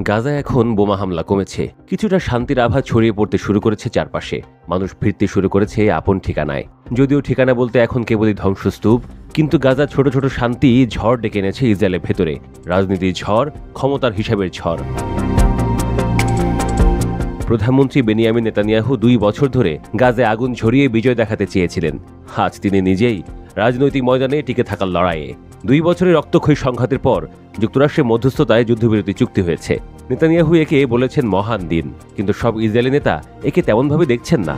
গাজায় এখন বোমা হামলা কমেছে, কিছুটা শান্তির আভা ছড়িয়ে পড়তে শুরু করেছে চারপাশে। মানুষ ফিরতে শুরু করেছে আপন ঠিকানায়। যদিও ঠিকানা বলতে এখন কেবলই ধ্বংসস্তূপ, কিন্তু গাজা ছোট ছোট শান্তি ঝড় ডেকে এনেছে ইসরায়েলের ভেতরে। রাজনীতির ঝড়, ক্ষমতার হিসাবের ঝড়। প্রধানমন্ত্রী বেনিয়ামিন নেতানিয়াহু 2 বছর ধরে গাজায় আগুন ঝরিয়ে বিজয় দেখাতে চেয়েছিলেন। আজ তিনি নিজেই রাজনৈতিক ময়দানে টিকে থাকার লড়াইয়ে। 2 বছরের রক্তক্ষয়ী সংঘাতের পর যুক্তরাষ্ট্রের মধ্যস্থতায় যুদ্ধবিরতি চুক্তি হয়েছে। নেতানিয়াহু একে বলেছেন মহান দিন, কিন্তু সব ইসরায়েলি নেতা একে তেমনভাবে দেখছেন না।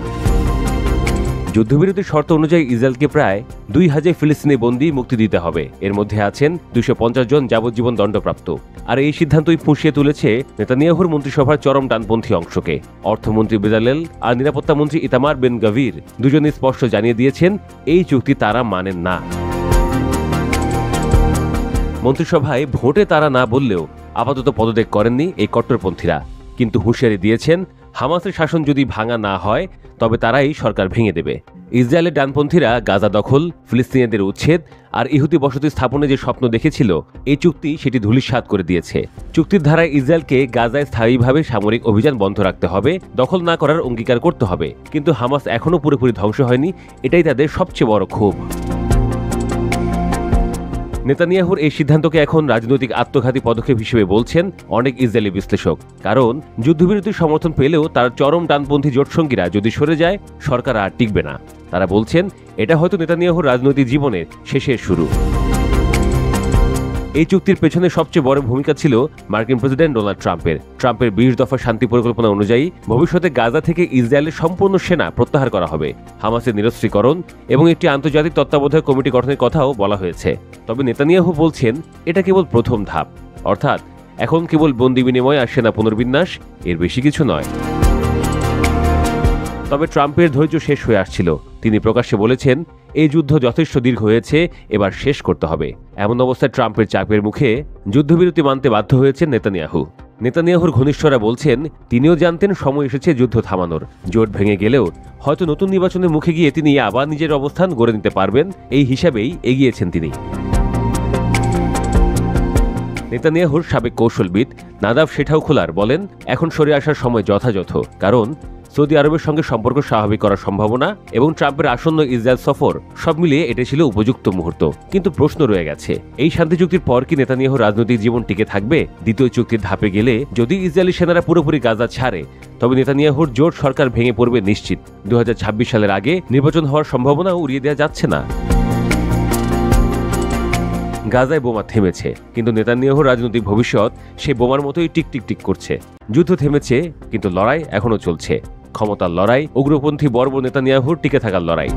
যুদ্ধবিরতির শর্ত অনুযায়ী ইসরায়েলকে প্রায় 2000 ফিলিস্তিনি বন্দী মুক্তি দিতে হবে। এর মধ্যে আছেন 250 জন যাবজ্জীবন দণ্ডপ্রাপ্ত। আর এই সিদ্ধান্তই ফুঁসিয়ে তুলেছে নেতানিয়াহুর মন্ত্রিসভার চরম ডানপন্থী অংশকে। অর্থমন্ত্রী বেজালেল আর নিরাপত্তামন্ত্রী ইতামার বেন গাভির দুজনেই স্পষ্ট জানিয়ে দিয়েছেন এই চুক্তি তারা মানেন না। মন্ত্রিসভায় ভোটে তারা না বললেও আপাতত পদত্যাগ করেননি এই কট্টরপন্থীরা, কিন্তু হুঁশিয়ারি দিয়েছেন হামাসের শাসন যদি ভাঙা না হয় তবে তারাই সরকার ভেঙে দেবে। ইসরায়েলের ডানপন্থীরা গাজা দখল, ফিলিস্তিনিদের উচ্ছেদ আর ইহুদি বসতি স্থাপনে যে স্বপ্ন দেখেছিল, এই চুক্তি সেটি ধূলিসাৎ করে দিয়েছে। চুক্তির ধারায় ইসরায়েলকে গাজায় স্থায়ীভাবে সামরিক অভিযান বন্ধ রাখতে হবে, দখল না করার অঙ্গীকার করতে হবে। কিন্তু হামাস এখনও পুরোপুরি ধ্বংস হয়নি, এটাই তাদের সবচেয়ে বড় ক্ষোভ। নেতানিয়াহুর এই সিদ্ধান্তকে এখন রাজনৈতিক আত্মঘাতী পদক্ষেপ হিসেবে বলছেন অনেক ইসরায়েলি বিশ্লেষক। কারণ যুদ্ধবিরতির সমর্থন পেলেও তার চরম ডানপন্থী জোটসঙ্গীরা যদি সরে যায়, সরকার আর টিকবে না। তারা বলছেন এটা হয়তো নেতানিয়াহুর রাজনৈতিক জীবনের শেষের শুরু। এই চুক্তির পেছনে সবচেয়ে বড় ভূমিকা ছিল মার্কিন প্রেসিডেন্ট ডোনাল্ড ট্রাম্পের। 20 দফা শান্তি পরিকল্পনা অনুযায়ী ভবিষ্যতে গাজা থেকে ইসরায়েলের সম্পূর্ণ সেনা প্রত্যাহার করা হবে। হামাসের নিরস্ত্রীকরণ এবং একটি আন্তর্জাতিক তত্ত্বাবধায়ক কমিটি গঠনের কথাও বলা হয়েছে। তবে নেতানিয়াহু বলছেন এটা কেবল প্রথম ধাপ, অর্থাৎ এখন কেবল বন্দি বিনিময় আর সেনা পুনর্বিন্যাস, এর বেশি কিছু নয়। তবে ট্রাম্পের ধৈর্য শেষ হয়ে আসছিল। তিনি প্রকাশ্যে বলেছেন এই যুদ্ধ যথেষ্ট দীর্ঘ হয়েছে, এবার শেষ করতে হবে। এমন অবস্থায় ট্রাম্পের চাপের মুখে যুদ্ধবিরতি মানতে বাধ্য হয়েছেন নেতানিয়াহু। নেতানিয়াহুর ঘনিষ্ঠরা বলছেন তিনিও জানতেন সময় এসেছে যুদ্ধ থামানোর। জোট ভেঙে গেলেও হয়তো নতুন নির্বাচনের মুখে গিয়ে তিনি আবার নিজের অবস্থান গড়ে নিতে পারবেন, এই হিসাবেই এগিয়েছেন তিনি। নেতানিয়াহুর সাবেক কৌশলবিদ নাদাব শেঠাউখোলার বলেন এখন সরে আসার সময় যথাযথ, কারণ সৌদি আরবের সঙ্গে সম্পর্ক স্বাভাবিক করার সম্ভাবনা এবং ট্রাম্পের আসন্ন ইসরায়েল সফর সব মিলিয়ে এটা ছিল উপযুক্ত মুহূর্ত। কিন্তু প্রশ্ন রয়ে গেছে, এই শান্তি চুক্তির পর কি নেতানিয়াহুর রাজনৈতিক জীবন টিকে থাকবে? দ্বিতীয় চুক্তির ধাপে গেলে যদি ইসরায়েলি সেনারা পুরোপুরি গাজা ছাড়ে, তবে নেতানিয়াহুর জোট সরকার ভেঙে পড়বে নিশ্চিত। 2026 সালের আগে নির্বাচন হওয়ার সম্ভাবনা উড়িয়ে দেওয়া যাচ্ছে না। গাজায় বোমা থেমেছে, কিন্তু নেতানিয়াহুর রাজনৈতিক ভবিষ্যৎ সেই বোমার মতোই টিক করছে। যুদ্ধ থেমেছে, কিন্তু লড়াই এখনো চলছে। ক্ষমতার লড়াই, উগ্রপন্থী বর্বর নেতানিয়াহুর টিকে থাকার লড়াই।